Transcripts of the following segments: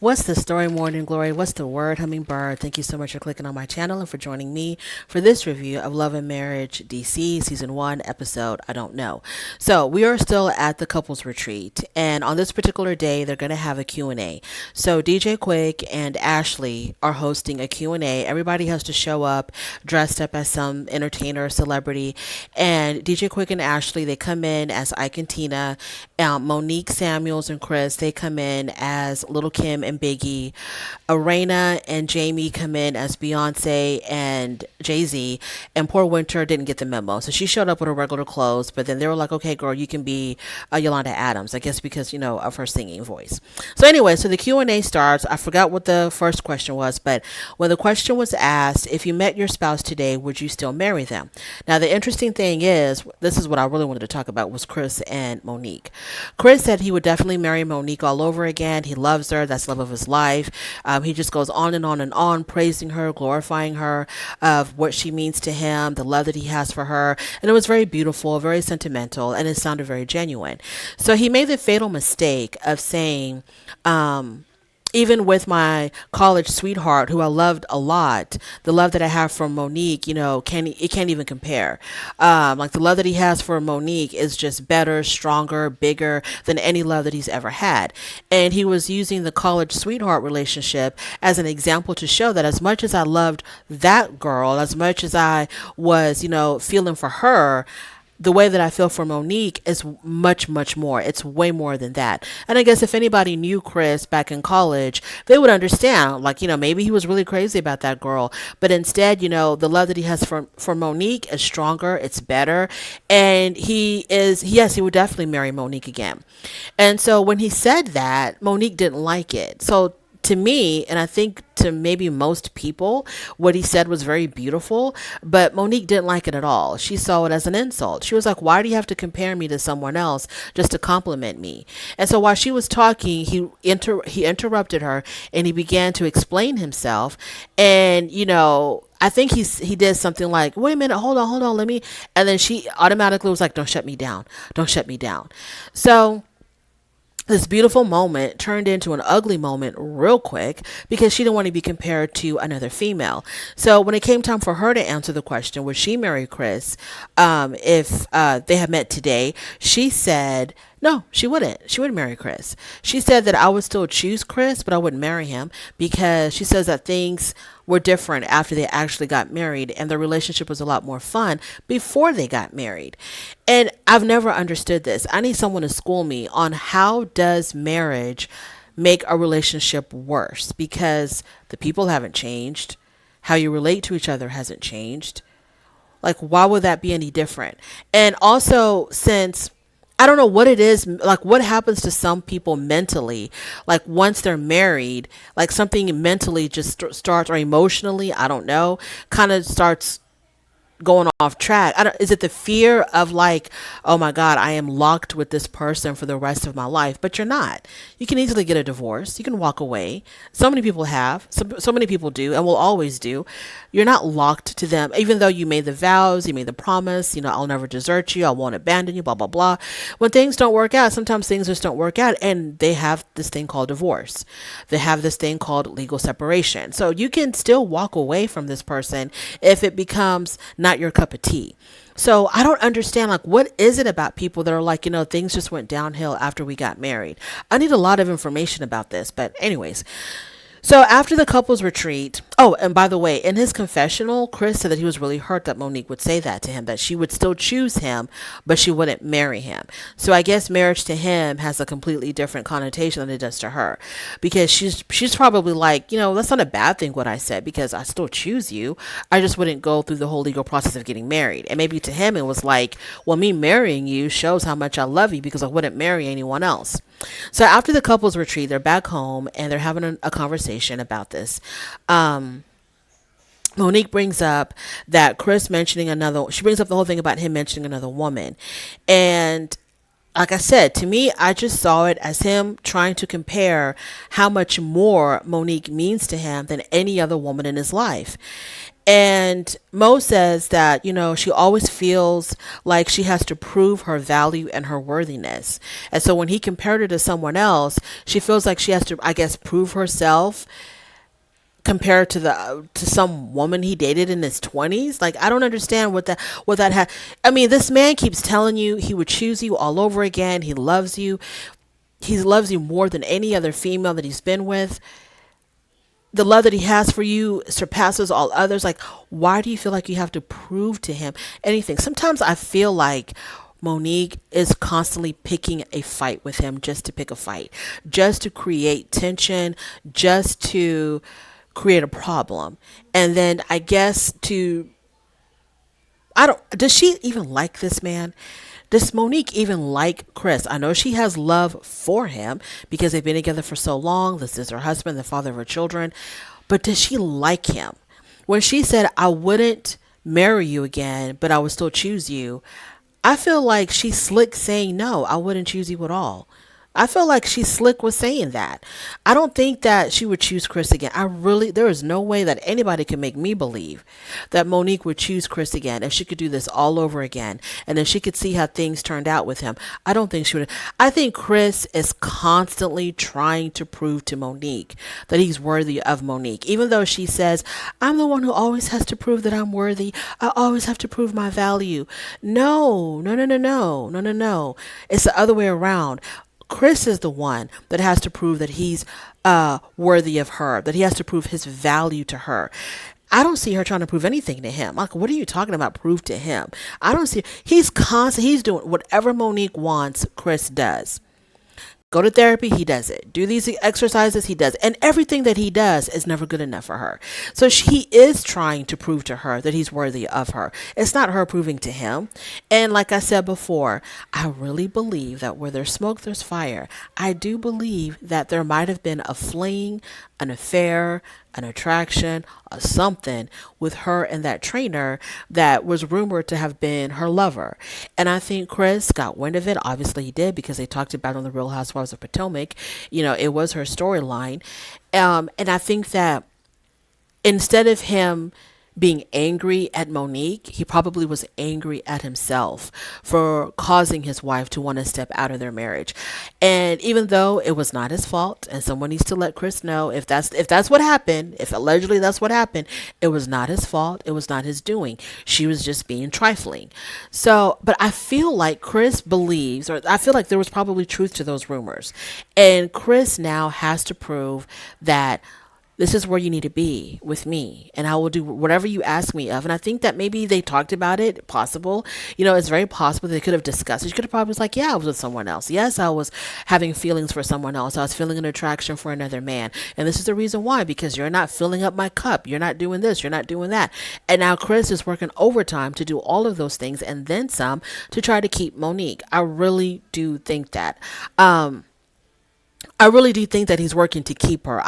What's the story, Morning Glory? What's the word, Hummingbird? Thank you so much for clicking on my channel and for joining me for this review of Love and Marriage DC Season 1 episode I Don't Know. So we are still at the couples retreat, and on this particular day, they're going to have a Q&A. So DJ Quick and Ashley are hosting a Q&A. Everybody has to show up dressed up as some entertainer or celebrity, and DJ Quick and Ashley, they come in as Ike and Tina. Monique, Samuels, and Chris, they come in as Little Kim and Biggie. Arena and Jamie come in as Beyonce and Jay-Z. And poor Winter didn't get the memo. So she showed up with her regular clothes, but then they were like, okay, girl, you can be Yolanda Adams, I guess because, of her singing voice. So anyway, so the Q&A starts. I forgot what the first question was, but when the question was asked, if you met your spouse today, would you still marry them? Now, the interesting thing is, this is what I really wanted to talk about, was Chris and Monique. Chris said he would definitely marry Monique all over again. He loves her. That's the love of his life. He just goes on and on, praising her, glorifying her, of what she means to him, the love that he has for her. And it was very beautiful, very sentimental, and it sounded very genuine. So he made the fatal mistake of saying, even with my college sweetheart, who I loved a lot, the love that I have for Monique, it can't even compare. Like the love that he has for Monique is just better, stronger, bigger than any love that he's ever had. And he was using the college sweetheart relationship as an example to show that as much as I loved that girl, as much as I was, feeling for her, the way that I feel for Monique is much, much more. It's way more than that. And I guess if anybody knew Chris back in college, they would understand, like, maybe he was really crazy about that girl. But instead, the love that he has for Monique is stronger, it's better. And yes, he would definitely marry Monique again. And so when he said that, Monique didn't like it. So to me, and I think to maybe most people, what he said was very beautiful, but Monique didn't like it at all. She saw it as an insult. She was like, why do you have to compare me to someone else just to compliment me? And so while she was talking, he interrupted her and he began to explain himself. And, I think he did something like, wait a minute, hold on, let me. And then she automatically was like, don't shut me down. Don't shut me down. So this beautiful moment turned into an ugly moment real quick because she didn't want to be compared to another female. So when it came time for her to answer the question, would she marry Chris if they had met today, she said no, she wouldn't. She wouldn't marry Chris. She said that I would still choose Chris, but I wouldn't marry him because she says that things were different after they actually got married and their relationship was a lot more fun before they got married. And I've never understood this. I need someone to school me on how does marriage make a relationship worse, because the people haven't changed. How you relate to each other hasn't changed. Like, why would that be any different? And also, since I don't know what it is, like what happens to some people mentally, like once they're married, like something mentally just starts, or emotionally, I don't know, kind of starts going off track. Is it the fear of like, oh my God, I am locked with this person for the rest of my life? But you're not. You can easily get a divorce. You can walk away. So many people have. So many people do and will always do. You're not locked to them, even though you made the vows, you made the promise, I'll never desert you, I won't abandon you, blah, blah, blah. When things don't work out, sometimes things just don't work out, and they have this thing called divorce. They have this thing called legal separation. So you can still walk away from this person if it becomes not your cup of tea. So I don't understand, like, what is it about people that are like, things just went downhill after we got married? I need a lot of information about this. But anyways, so after the couples retreat, oh, and by the way, in his confessional, Chris said that he was really hurt that Monique would say that to him, that she would still choose him, but she wouldn't marry him. So I guess marriage to him has a completely different connotation than it does to her, because she's probably like, that's not a bad thing what I said, because I still choose you. I just wouldn't go through the whole legal process of getting married. And maybe to him it was like, well, me marrying you shows how much I love you because I wouldn't marry anyone else. So after the couples retreat, they're back home and they're having a conversation about this. Monique brings up that Chris mentioning she brings up the whole thing about him mentioning another woman. And like I said, to me, I just saw it as him trying to compare how much more Monique means to him than any other woman in his life. And Mo says that, she always feels like she has to prove her value and her worthiness. And so when he compared her to someone else, she feels like she has to, I guess, prove herself compared to some woman he dated in his 20s. Like, I don't understand what that had. I mean, this man keeps telling you he would choose you all over again. He loves you. He loves you more than any other female that he's been with. The love that he has for you surpasses all others. Like, why do you feel like you have to prove to him anything? Sometimes I feel like Monique is constantly picking a fight with him just to pick a fight, just to create tension, just to create a problem. And then I guess I don't, does she even like this man? Does Monique even like Chris? I know she has love for him because they've been together for so long. This is her husband, the father of her children. But does she like him? When she said, I wouldn't marry you again, but I would still choose you, I feel like she's slick saying, no, I wouldn't choose you at all. I feel like she's slick with saying that. I don't think that she would choose Chris again. There is no way that anybody can make me believe that Monique would choose Chris again if she could do this all over again and then she could see how things turned out with him. I don't think she would. I think Chris is constantly trying to prove to Monique that he's worthy of Monique. Even though she says, I'm the one who always has to prove that I'm worthy. I always have to prove my value. No, no, no, no, no, no, no, no. It's the other way around. Chris is the one that has to prove that he's worthy of her, that he has to prove his value to her. I don't see her trying to prove anything to him. Like, what are you talking about? Prove to him? I don't see. He's doing whatever Monique wants. Chris does. Go to therapy, he does it. Do these exercises, he does. And everything that he does is never good enough for her. So he is trying to prove to her that he's worthy of her. It's not her proving to him. And like I said before, I really believe that where there's smoke, there's fire. I do believe that there might have been a fling, an affair, an attraction, or something with her and that trainer that was rumored to have been her lover. And I think Chris got wind of it. Obviously, he did because they talked about it on the Real Housewives of Potomac. It was her storyline. And I think that instead of him being angry at Monique, he probably was angry at himself for causing his wife to want to step out of their marriage. And even though it was not his fault, and someone needs to let Chris know if that's what happened, if allegedly that's what happened, it was not his fault, it was not his doing. She was just being trifling. So, but I feel like Chris believes, or I feel like there was probably truth to those rumors. And Chris now has to prove that this is where you need to be with me, and I will do whatever you ask me of. And I think that maybe they talked about it. Possible, it's very possible they could have discussed it. You could have probably was like, yeah, I was with someone else. Yes, I was having feelings for someone else. I was feeling an attraction for another man, and this is the reason why, because you're not filling up my cup. You're not doing this. You're not doing that. And now Chris is working overtime to do all of those things and then some to try to keep Monique. I really do think that. I really do think that he's working to keep her.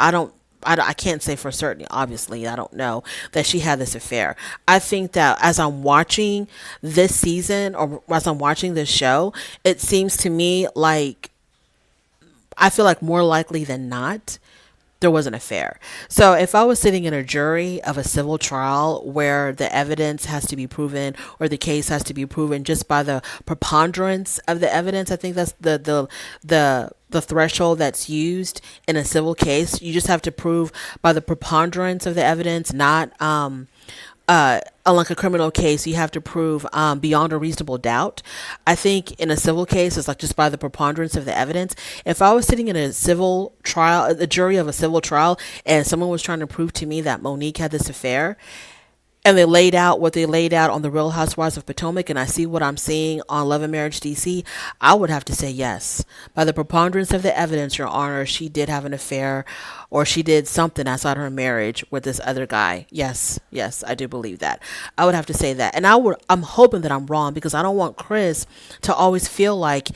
I can't say for certain. Obviously, I don't know that she had this affair. I think that as I'm watching this season, or as I'm watching this show, it seems to me like I feel like more likely than not, there was an affair. So if I was sitting in a jury of a civil trial where the evidence has to be proven, or the case has to be proven just by the preponderance of the evidence, I think that's the threshold that's used in a civil case. You just have to prove by the preponderance of the evidence, not unlike a criminal case, you have to prove beyond a reasonable doubt. I think in a civil case, it's like just by the preponderance of the evidence. If I was sitting in a civil trial, the jury of a civil trial, and someone was trying to prove to me that Monique had this affair, and they laid out what they laid out on the Real Housewives of Potomac, and I see what I'm seeing on Love and Marriage DC, I would have to say yes. By the preponderance of the evidence, Your Honor, she did have an affair, or she did something outside her marriage with this other guy. Yes, yes, I do believe that. I would have to say that. And I'm hoping that I'm wrong, because I don't want Chris to always feel like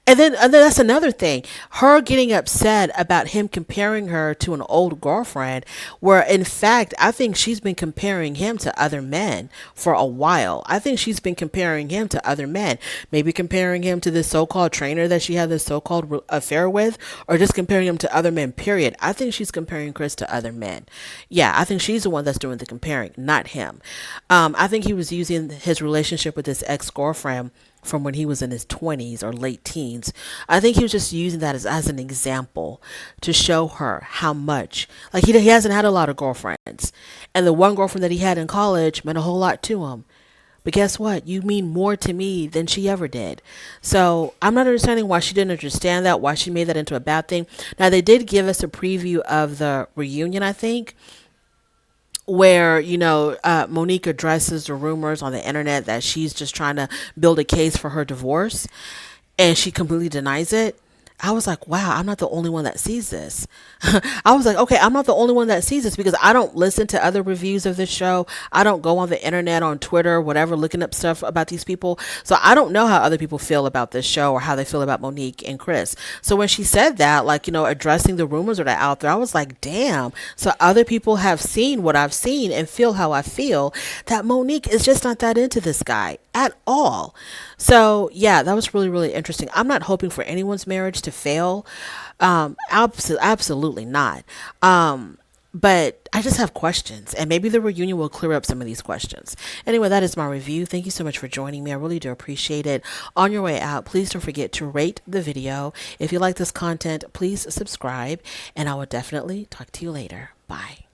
And then that's another thing. Her getting upset about him comparing her to an old girlfriend, where in fact, I think she's been comparing him to other men for a while. I think she's been comparing him to other men. Maybe comparing him to this so-called trainer that she had this so-called affair with, or just comparing him to other men, period. I think she's comparing Chris to other men. Yeah, I think she's the one that's doing the comparing, not him. I think he was using his relationship with his ex-girlfriend from when he was in his 20s or late teens. I think he was just using that as an example to show her how much, like he hasn't had a lot of girlfriends. And the one girlfriend that he had in college meant a whole lot to him. But guess what? You mean more to me than she ever did. So I'm not understanding why she didn't understand that, why she made that into a bad thing. Now, they did give us a preview of the reunion, I think, where Monique addresses the rumors on the internet that she's just trying to build a case for her divorce, and she completely denies it. I was like, wow, I'm not the only one that sees this. I was like, okay, I'm not the only one that sees this, because I don't listen to other reviews of this show. I don't go on the internet, on Twitter, whatever, looking up stuff about these people. So I don't know how other people feel about this show or how they feel about Monique and Chris. So when she said that, like, addressing the rumors that are out there, I was like, damn. So other people have seen what I've seen and feel how I feel, that Monique is just not that into this guy at all. So yeah, that was really, really interesting. I'm not hoping for anyone's marriage to fail. Absolutely not. But I just have questions, and maybe the reunion will clear up some of these questions. Anyway, that is my review. Thank you so much for joining me. I really do appreciate it. On your way out, please don't forget to rate the video. If you like this content, please subscribe, and I will definitely talk to you later. Bye.